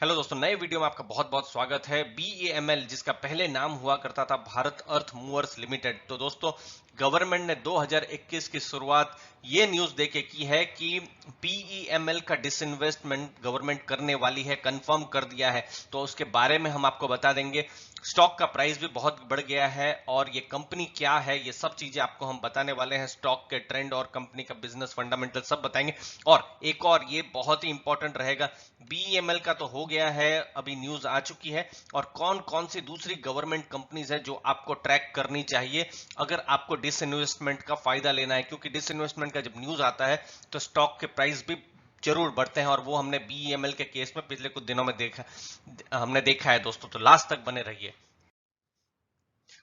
Hello दोस्तों, नए video में आपका बहुत बहुत स्वागत है। BEML जिसका पहले नाम हुआ करता था भारत अर्थ मूवर्स लिमिटेड। तो दोस्तों, गवर्नमेंट ने 2021 की शुरुआत ये न्यूज देके की है कि BEML का डिसइन्वेस्टमेंट गवर्नमेंट करने वाली है, कंफर्म कर दिया है। तो उसके बारे में हम आपको बता देंगे। स्टॉक का प्राइस भी बहुत बढ़ गया है और ये कंपनी क्या है, ये सब चीजें आपको हम बताने वाले हैं। स्टॉक के ट्रेंड और कंपनी का बिजनेस फंडामेंटल सब बताएंगे। और एक और ये बहुत ही इंपॉर्टेंट रहेगा, BEML का तो हो गया है, अभी न्यूज आ चुकी है। और कौन कौन सी दूसरी गवर्नमेंट कंपनीज है जो आपको ट्रैक करनी चाहिए अगर आपको डिसइन्वेस्टमेंट का फायदा लेना है, क्योंकि डिसइन्वेस्टमेंट का जब न्यूज आता है तो स्टॉक के प्राइस भी जरूर बढ़ते हैं। और वो हमने BEML के केस में पिछले कुछ दिनों में हमने देखा है दोस्तों। तो लास्ट तक बने रहिए।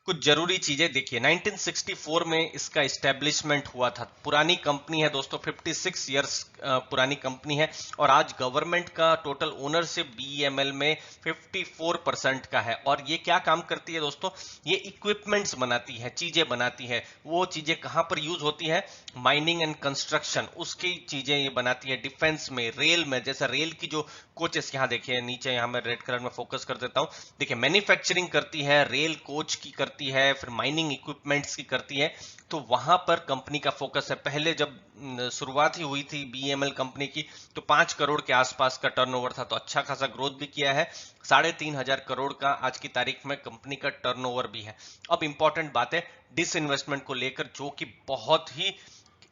कुछ जरूरी चीजें देखिए, 1964 में इसका एस्टेब्लिशमेंट हुआ था। पुरानी कंपनी है दोस्तों, 56 इयर्स पुरानी कंपनी है। और आज गवर्नमेंट का टोटल ओनरशिप BEML में 54% का है। और ये क्या काम करती है दोस्तों, ये इक्विपमेंट्स बनाती है, चीजें बनाती है। वो चीजें कहां पर यूज होती है, माइनिंग एंड कंस्ट्रक्शन, उसकी चीजें ये बनाती है। डिफेंस में, रेल में, जैसे रेल की जो कोचेस, यहाँ देखिए नीचे, यहाँ मैं रेड कलर में फोकस कर देता हूँ। देखिए, मैन्युफैक्चरिंग करती है, रेल कोच की करती है, फिर माइनिंग इक्विपमेंट्स की करती है। तो वहां पर कंपनी का फोकस है। पहले जब शुरुआत ही हुई थी BEML कंपनी की, तो 5 करोड़ के आसपास का टर्नओवर था। तो अच्छा खासा ग्रोथ भी किया है। 3,500 करोड़ का आज की तारीख में कंपनी का टर्नओवर भी है। अब इंपॉर्टेंट बात है डिसइन्वेस्टमेंट को लेकर, जो कि बहुत ही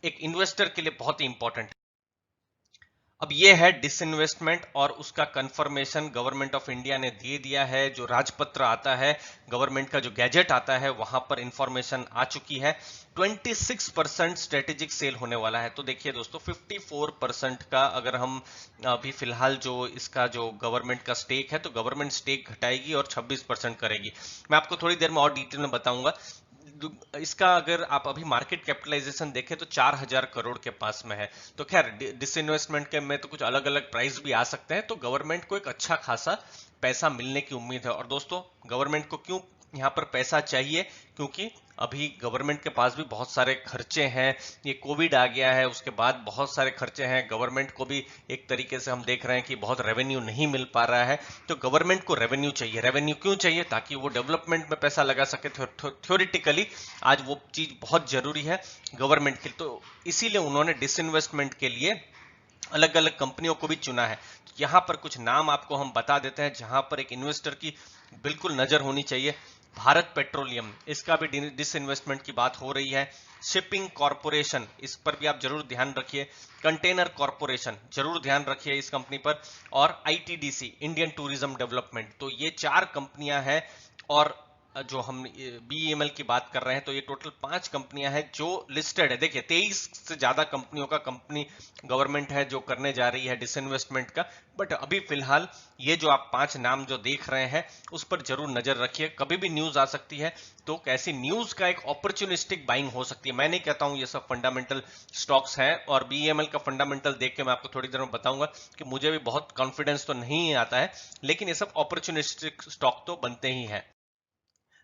एक इन्वेस्टर के लिए बहुत ही इंपॉर्टेंट। अब ये है डिसइन्वेस्टमेंट और उसका कंफर्मेशन गवर्नमेंट ऑफ इंडिया ने दे दिया है। जो राजपत्र आता है, गवर्नमेंट का जो गैजेट आता है, वहां पर इंफॉर्मेशन आ चुकी है। 26% स्ट्रेटेजिक सेल होने वाला है। तो देखिए दोस्तों, 54% का अगर हम अभी फिलहाल जो इसका जो गवर्नमेंट का स्टेक है, तो गवर्नमेंट स्टेक घटाएगी और 26% करेगी। मैं आपको थोड़ी देर में और डिटेल में बताऊंगा। इसका अगर आप अभी मार्केट कैपिटलाइजेशन देखें तो 4,000 करोड़ के पास में है। तो खैर, डिसइन्वेस्टमेंट के में तो कुछ अलग अलग प्राइस भी आ सकते हैं। तो गवर्नमेंट को एक अच्छा खासा पैसा मिलने की उम्मीद है। और दोस्तों, गवर्नमेंट को क्यों यहाँ पर पैसा चाहिए, क्योंकि अभी गवर्नमेंट के पास भी बहुत सारे खर्चे हैं। ये कोविड आ गया है, उसके बाद बहुत सारे खर्चे हैं। गवर्नमेंट को भी एक तरीके से हम देख रहे हैं कि बहुत रेवेन्यू नहीं मिल पा रहा है। तो गवर्नमेंट को रेवेन्यू चाहिए। रेवेन्यू क्यों चाहिए? ताकि वो डेवलपमेंट में पैसा लगा सके। थ्योरेटिकली आज वो चीज बहुत जरूरी है गवर्नमेंट के लिए। तो इसीलिए उन्होंने डिसइन्वेस्टमेंट के लिए अलग अलग कंपनियों को भी चुना है। यहाँ पर कुछ नाम आपको हम बता देते हैं जहां पर एक इन्वेस्टर की बिल्कुल नजर होनी चाहिए। भारत पेट्रोलियम, इसका भी डिसइन्वेस्टमेंट की बात हो रही है। शिपिंग कॉरपोरेशन, इस पर भी आप जरूर ध्यान रखिए। कंटेनर कॉरपोरेशन, जरूर ध्यान रखिए इस कंपनी पर। और ITDC, इंडियन टूरिज्म डेवलपमेंट। तो ये 4 कंपनियां हैं। और जो हम BEML की बात कर रहे हैं, तो ये टोटल 5 कंपनियां हैं जो लिस्टेड है। देखिए, 23 से ज्यादा कंपनियों का कंपनी गवर्नमेंट है जो करने जा रही है डिसइन्वेस्टमेंट का। बट अभी फिलहाल ये जो आप 5 नाम जो देख रहे हैं, उस पर जरूर नजर रखिए। कभी भी न्यूज आ सकती है, तो ऐसी न्यूज का एक अपॉर्चुनिस्टिक बाइंग हो सकती है। मैं नहीं कहता हूं ये सब फंडामेंटल स्टॉक्स हैं। और BEML का फंडामेंटल देख के मैं आपको थोड़ी देर में बताऊंगा कि मुझे भी बहुत कॉन्फिडेंस तो नहीं आता है, लेकिन ये सब अपॉर्चुनिस्टिक स्टॉक तो बनते ही हैं।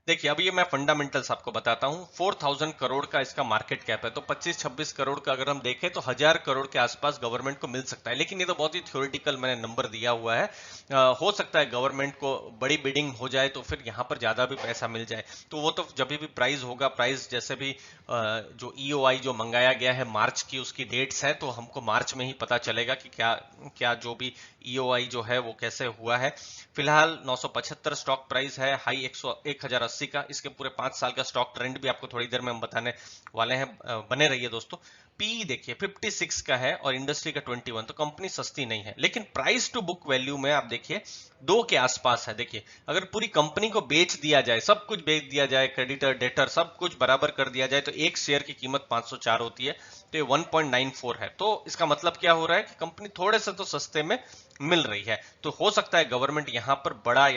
देखिए, अब ये मैं फंडामेंटल्स आपको बताता हूँ। 4,000 करोड़ का इसका मार्केट कैप है। तो 25-26 करोड़ का अगर हम देखें तो 1,000 करोड़ के आसपास गवर्नमेंट को मिल सकता है। लेकिन ये तो बहुत ही थ्योरेटिकल मैंने नंबर दिया हुआ है। हो सकता है गवर्नमेंट को बड़ी बिडिंग हो जाए तो फिर यहाँ पर ज्यादा भी पैसा मिल जाए। तो वो तो जब भी प्राइस होगा, प्राइस जैसे भी जो EOI जो मंगाया गया है मार्च की, उसकी डेट्स है, तो हमको मार्च में ही पता चलेगा कि क्या क्या जो भी EOI जो है वो कैसे हुआ है। फिलहाल 975 स्टॉक प्राइस है, हाई 1,080 का। इसके पूरे 5 साल का स्टॉक ट्रेंड भी आपको थोड़ी देर में हम बताने वाले हैं। बने रहिए दोस्तों। PE देखिए 56 का है और इंडस्ट्री का 21। तो कंपनी सस्ती नहीं है। लेकिन प्राइस टू बुक वैल्यू में आप देखिए 2 के आसपास है। देखिए, अगर पूरी कंपनी को बेच दिया जाए, सब कुछ बेच दिया जाए, क्रेडिटर डेटर सब कुछ बराबर कर दिया जाए, तो एक शेयर की कीमत 504 होती है। तो ये 1.94 है। तो इसका मतलब क्या हो रहा है कि कंपनी थोड़े से तो सस्ते में मिल रही है। तो हो सकता है गवर्नमेंट यहाँ पर बड़ा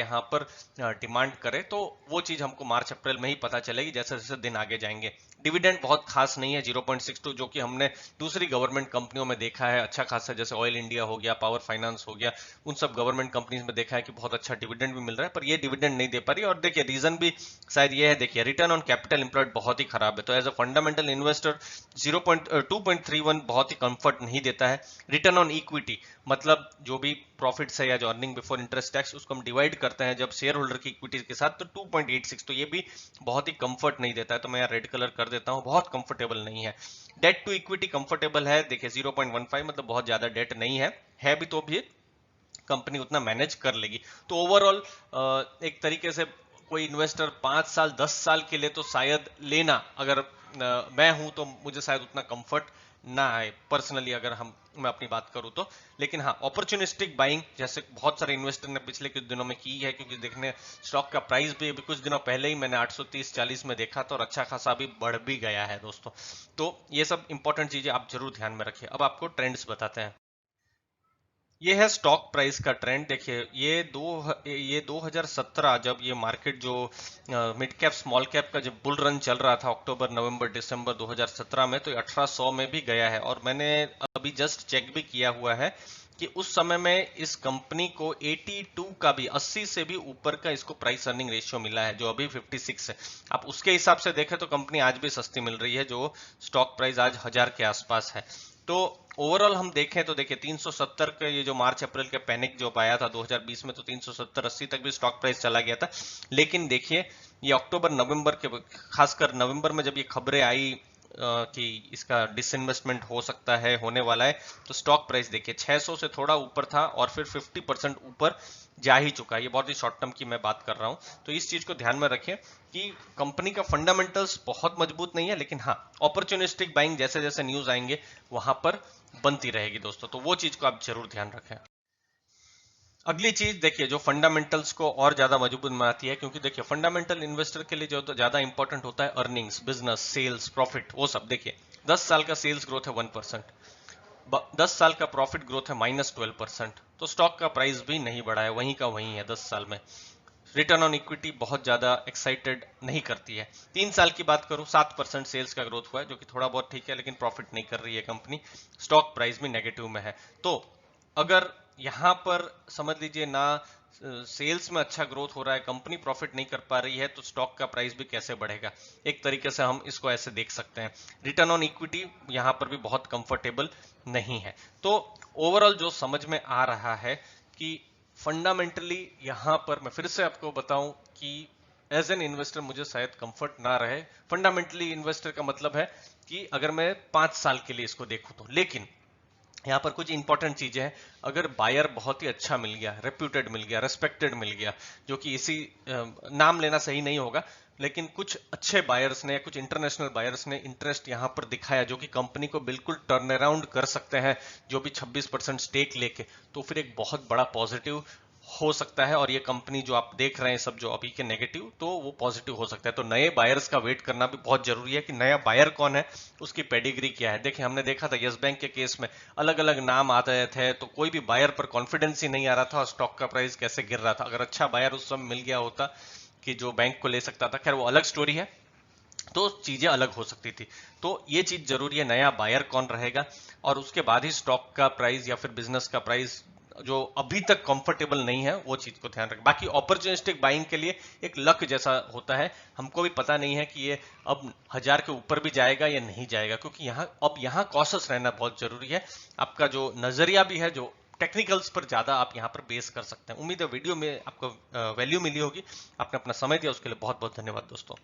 डिमांड करे। तो वो चीज हमको मार्च अप्रैल में ही पता चलेगी, जैसे जैसे दिन आगे जाएंगे। डिविडेंड बहुत खास नहीं है 0.62, जो कि हमने दूसरी गवर्नमेंट कंपनियों में देखा है अच्छा खासा, जैसे ऑयल इंडिया हो गया, पावर फाइनेंस हो गया, उन सब गवर्नमेंट कंपनीज में देखा है कि बहुत अच्छा डिविडेंड भी मिल रहा है, पर ये डिविडेंड नहीं दे पा रही। और देखिए रीजन भी शायद ये है, देखिए रिटर्न ऑन कैपिटल एम्प्लॉयड बहुत ही खराब है, तो एज अ फंडामेंटल इन्वेस्टर 2.31 बहुत ही कंफर्ट नहीं देता है। रिटर्न ऑन इक्विटी मतलब जो भी प्रॉफिट्स है या जो अर्निंग बिफोर इंटरेस्ट टैक्स, उसको हम डिवाइड करते हैं जब शेयर होल्डर की इक्विटी के साथ, तो 2.86, तो ये भी बहुत ही कंफर्ट नहीं देता है, तो मैं यहाँ रेड कलर कर देता हूँ, बहुत कंफर्टेबल नहीं है। डेट टू इक्विटी कंफर्टेबल है, देखिए 0.15 मतलब बहुत ज्यादा डेट नहीं है भी तो भी कंपनी उतना मैनेज कर लेगी। तो ओवरऑल एक तरीके से कोई इन्वेस्टर 5 साल 10 साल के लिए तो शायद लेना, अगर मैं हूं तो मुझे शायद उतना कंफर्ट ना आए पर्सनली, अगर मैं अपनी बात करूं तो। लेकिन हाँ, अपॉर्चुनिस्टिक बाइंग जैसे बहुत सारे इन्वेस्टर ने पिछले कुछ दिनों में की है, क्योंकि देखने स्टॉक का प्राइस भी अभी कुछ दिनों पहले ही मैंने 830-40 में देखा था, और अच्छा खासा अभी बढ़ भी गया है दोस्तों। तो ये सब इंपॉर्टेंट चीजें आप जरूर ध्यान में रखिए। अब आपको ट्रेंड्स बताते हैं। ये है स्टॉक प्राइस का ट्रेंड। देखिए ये 2017 जब ये मार्केट जो मिड कैप स्मॉल कैप का जब बुल रन चल रहा था अक्टूबर नवंबर दिसंबर 2017 में, तो 1800 में भी गया है। और मैंने अभी जस्ट चेक भी किया हुआ है कि उस समय में इस कंपनी को 82 का भी 80 से भी ऊपर का इसको प्राइस अर्निंग रेशियो मिला है, जो अभी 56 है। आप उसके हिसाब से देखें तो कंपनी आज भी सस्ती मिल रही है, जो स्टॉक प्राइस आज 1000 के आसपास है। तो ओवरऑल हम देखें तो देखिए 370 के ये जो मार्च अप्रैल के पैनिक जो आया था 2020 में, तो 370-80 तक भी स्टॉक प्राइस चला गया था। लेकिन देखिए ये अक्टूबर नवंबर के, खासकर नवंबर में जब ये खबरें आई कि इसका डिसइन्वेस्टमेंट हो सकता है, होने वाला है, तो स्टॉक प्राइस देखिए 600 से थोड़ा ऊपर था और फिर 50% ऊपर जा ही चुका है। ये बहुत ही शॉर्ट टर्म की मैं बात कर रहा हूं, तो इस चीज को ध्यान में रखें कि कंपनी का फंडामेंटल्स बहुत मजबूत नहीं है, लेकिन हाँ अपॉर्चुनिस्टिक बाइंग जैसे जैसे न्यूज आएंगे वहां पर बनती रहेगी दोस्तों, तो वो चीज को आप जरूर ध्यान रखें। अगली चीज देखिए जो फंडामेंटल्स को और ज्यादा मजबूत बनाती है, क्योंकि देखिए फंडामेंटल इन्वेस्टर के लिए जो तो ज्यादा इंपॉर्टेंट होता है अर्निंग्स, बिजनेस, सेल्स, प्रॉफिट, वो सब। देखिए 10 साल का सेल्स ग्रोथ है 1%, 10 साल का प्रॉफिट ग्रोथ है -12%, तो स्टॉक का प्राइस भी नहीं बढ़ा है, वहीं का वहीं है 10 साल में। रिटर्न ऑन इक्विटी बहुत ज्यादा एक्साइटेड नहीं करती है। 3 साल की बात करूं 7% सेल्स का ग्रोथ हुआ है, जो कि थोड़ा बहुत ठीक है, लेकिन प्रॉफिट नहीं कर रही है कंपनी, स्टॉक प्राइस भी नेगेटिव में है। तो अगर यहां पर समझ लीजिए ना सेल्स में अच्छा ग्रोथ हो रहा है, कंपनी प्रॉफिट नहीं कर पा रही है, तो स्टॉक का प्राइस भी कैसे बढ़ेगा? एक तरीके से हम इसको ऐसे देख सकते हैं। रिटर्न ऑन इक्विटी यहां पर भी बहुत कंफर्टेबल नहीं है। तो ओवरऑल जो समझ में आ रहा है कि फंडामेंटली यहां पर मैं फिर से आपको बताऊं कि एज एन इन्वेस्टर मुझे शायद कंफर्ट ना रहे। फंडामेंटली इन्वेस्टर का मतलब है कि अगर मैं 5 साल के लिए इसको देखूं तो, लेकिन यहाँ पर कुछ इंपॉर्टेंट चीजें हैं। अगर बायर बहुत ही अच्छा मिल गया, रेप्यूटेड मिल गया, रेस्पेक्टेड मिल गया, जो कि इसी नाम लेना सही नहीं होगा, लेकिन कुछ अच्छे बायर्स ने, कुछ इंटरनेशनल बायर्स ने इंटरेस्ट यहाँ पर दिखाया, जो कि कंपनी को बिल्कुल टर्न अराउंड कर सकते हैं, जो भी 26% स्टेक लेके, तो फिर एक बहुत बड़ा पॉजिटिव हो सकता है। और ये कंपनी जो आप देख रहे हैं सब जो अभी के नेगेटिव, तो वो पॉजिटिव हो सकता है। तो नए बायर्स का वेट करना भी बहुत जरूरी है कि नया बायर कौन है, उसकी पेडिग्री क्या है। देखिए हमने देखा था यस बैंक के केस में अलग अलग नाम आते थे, तो कोई भी बायर पर कॉन्फिडेंस ही नहीं आ रहा था और स्टॉक का प्राइस कैसे गिर रहा था। अगर अच्छा बायर उस समय मिल गया होता कि जो बैंक को ले सकता था, खैर वो अलग स्टोरी है, तो चीजें अलग हो सकती थी। तो ये चीज जरूरी है, नया बायर कौन रहेगा, और उसके बाद ही स्टॉक का प्राइस या फिर बिजनेस का प्राइस जो अभी तक कंफर्टेबल नहीं है, वो चीज को ध्यान रखें। बाकी अपॉर्चुनिस्टिक बाइंग के लिए एक लक जैसा होता है, हमको भी पता नहीं है कि ये अब 1000 के ऊपर भी जाएगा या नहीं जाएगा, क्योंकि यहाँ कॉशियस रहना बहुत जरूरी है। आपका जो नजरिया भी है, जो टेक्निकल्स पर ज्यादा आप यहाँ पर बेस कर सकते हैं। उम्मीद है वीडियो में आपको वैल्यू मिली होगी। आपने अपना समय दिया उसके लिए बहुत बहुत धन्यवाद दोस्तों।